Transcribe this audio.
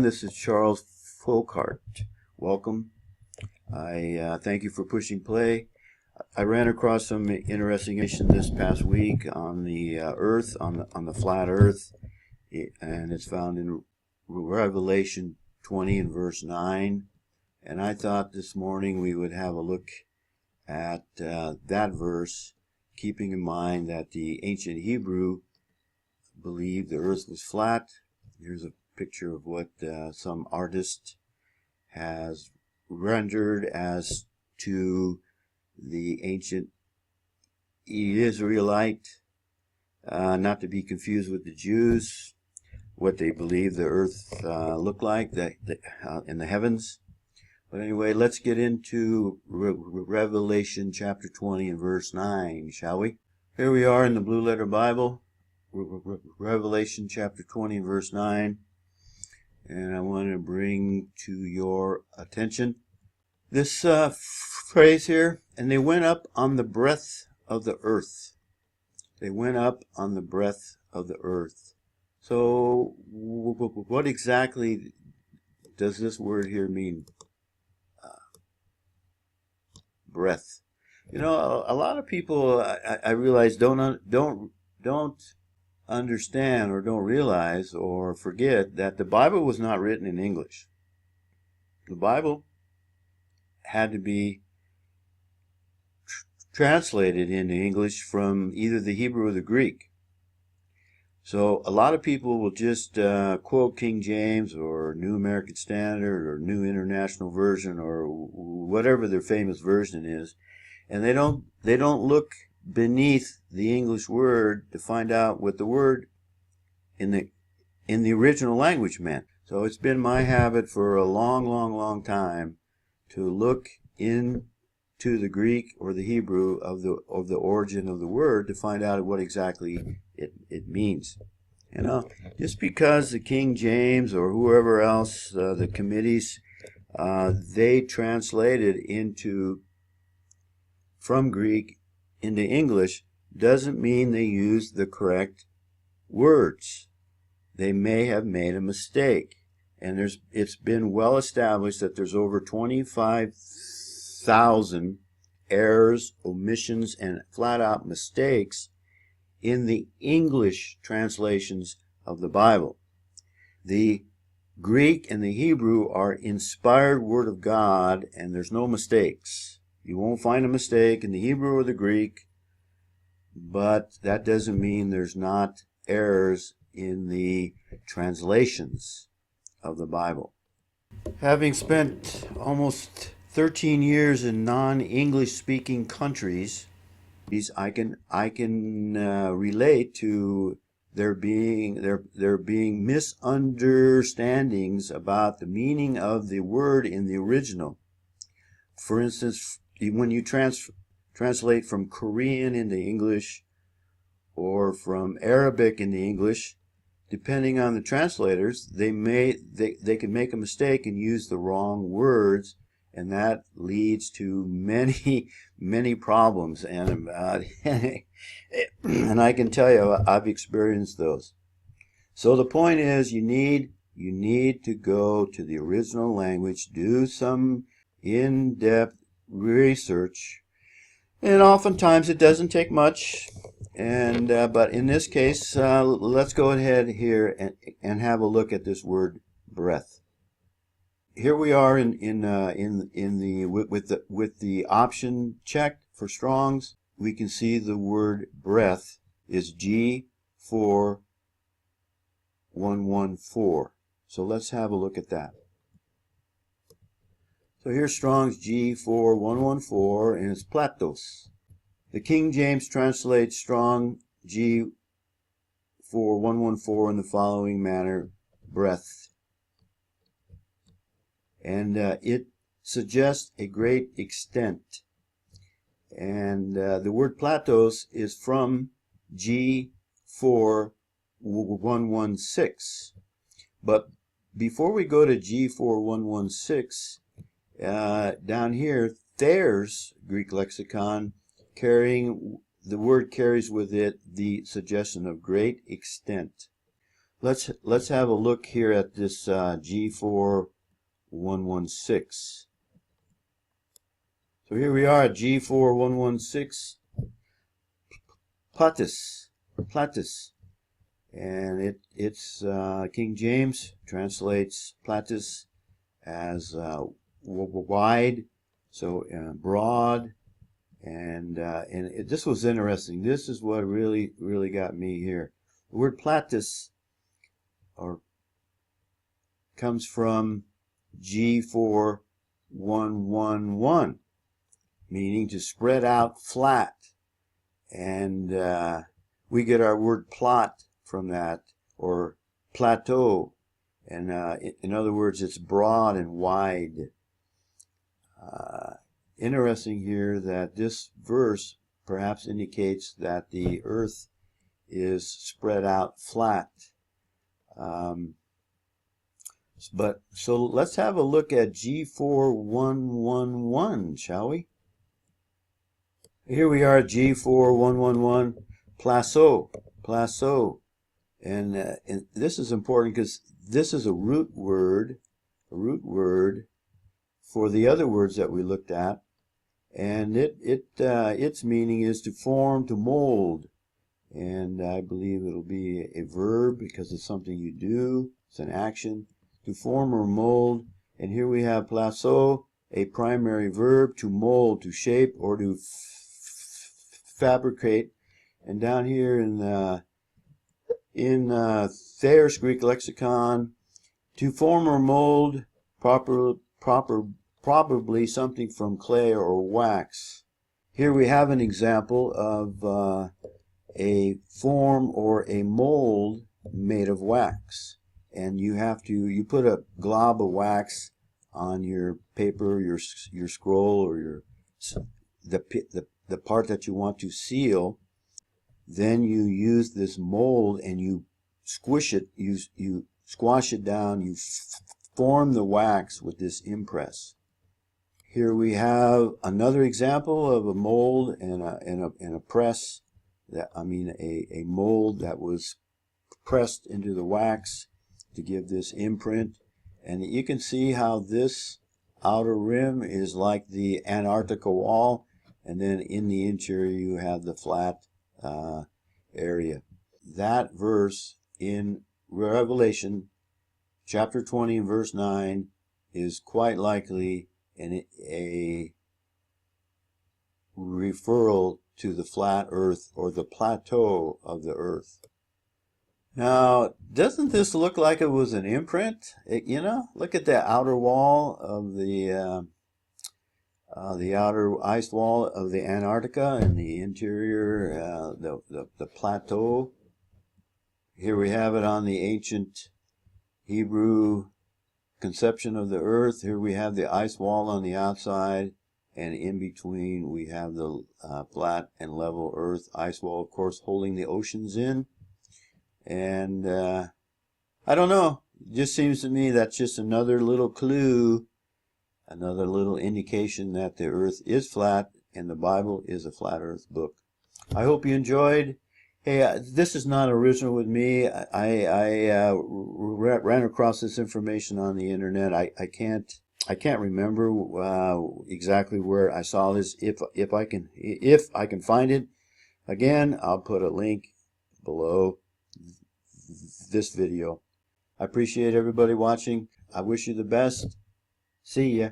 This is Charles Folkart. Welcome. I thank you for pushing play. I ran across some interesting information this past week on the Earth, on the flat Earth, and it's found in Revelation 20 and verse 9. And I thought this morning we would have a look at that verse, keeping in mind that the ancient Hebrew believed the Earth was flat. Here's a picture of what some artist has rendered as to the ancient Israelite, not to be confused with the Jews, what they believe the earth looked like in the heavens. But anyway, let's get into Revelation chapter 20 and verse 9, shall we? Here we are in the Blue Letter Bible, Revelation chapter 20 and verse 9. And I want to bring to your attention this phrase here, and they went up on the breadth of the earth. They went up on the breadth of the earth. So what exactly does this word here mean? Breadth. You know, a lot of people, I realize, don't understand or don't realize or forget that the Bible was not written in English. The Bible had to be translated into English from either the Hebrew or the Greek. So a lot of people will just quote King James or New American Standard or New International Version or whatever their famous version is, and they don't look beneath the English word to find out what the word in the original language meant. So it's been my habit for a long time to look into the Greek or the Hebrew of the origin of the word to find out what exactly it means. You know, just because the King James or whoever else, the committees, they translated from Greek into English, doesn't mean they used the correct words. They may have made a mistake. And it's been well established that there's over 25,000 errors, omissions, and flat-out mistakes in the English translations of the Bible. The Greek and the Hebrew are inspired Word of God, and there's no mistakes. You won't find a mistake in the Hebrew or the Greek, but that doesn't mean there's not errors in the translations of the Bible. Having spent almost 13 years in non-English speaking countries, I can relate to there being misunderstandings about the meaning of the word in the original. For instance, when you translate from Korean into English or from Arabic into English, depending on the translators, they can make a mistake and use the wrong words, and that leads to many problems. And and I can tell you, I've experienced those. So the point is, you need to go to the original language, do some in-depth research, and oftentimes it doesn't take much. And but in this case, let's go ahead here and have a look at this word breath. Here we are with the option checked for Strong's. We can see the word breath is G4114. So let's have a look at that. So here's Strong's G4114, and it's plateaus. The King James translates Strong G4114 in the following manner: breath. And it suggests a great extent. And the word plateaus is from G4116. But before we go to G4116, down here, Thayer's Greek lexicon, the word carries with it the suggestion of great extent. let's have a look here at this G4116. So here we are at G4116, platus, and it's King James translates platus as wide, so broad, and this was interesting. This is what really got me here. The word platus comes from G4111, meaning to spread out flat, and we get our word plot from that, or plateau, and in other words, it's broad and wide. Interesting here that this verse perhaps indicates that the earth is spread out flat. But so let's have a look at G4111, shall we? Here we are at G4111, plateau, and this is important because this is a root word for the other words that we looked at, and its meaning is to form, to mold, and I believe it'll be a verb because it's something you do. It's an action, to form or mold. And here we have plateau, a primary verb, to mold, to shape, or to fabricate. And down here in Thayer's Greek lexicon, to form or mold, probably something from clay or wax. Here we have an example of a form or a mold made of wax, and you put a glob of wax on your paper, your scroll, or the part that you want to seal. Then you use this mold and you squish it, you squash it down, you form the wax with this impress. Here we have another example of a mold and a press. A mold that was pressed into the wax to give this imprint. And you can see how this outer rim is like the Antarctica wall, and then in the interior you have the flat area. That verse in Revelation chapter 20 and verse 9 is quite likely a referral to the flat earth, or the plateau of the earth. Now, doesn't this look like it was an imprint? Look at the outer wall of the outer ice wall of the Antarctica, and the interior, the plateau. Here we have it on the ancient Hebrew conception of the earth. Here we have the ice wall on the outside, and in between we have the flat and level earth, ice wall, of course, holding the oceans in. And I don't know, it just seems to me that's just another little clue, another little indication that the earth is flat and the Bible is a flat earth book. I hope you enjoyed. Hey, this is not original with me. I ran across this information on the internet. I can't remember exactly where I saw this. If I can find it, again, I'll put a link below this video. I appreciate everybody watching. I wish you the best. See ya.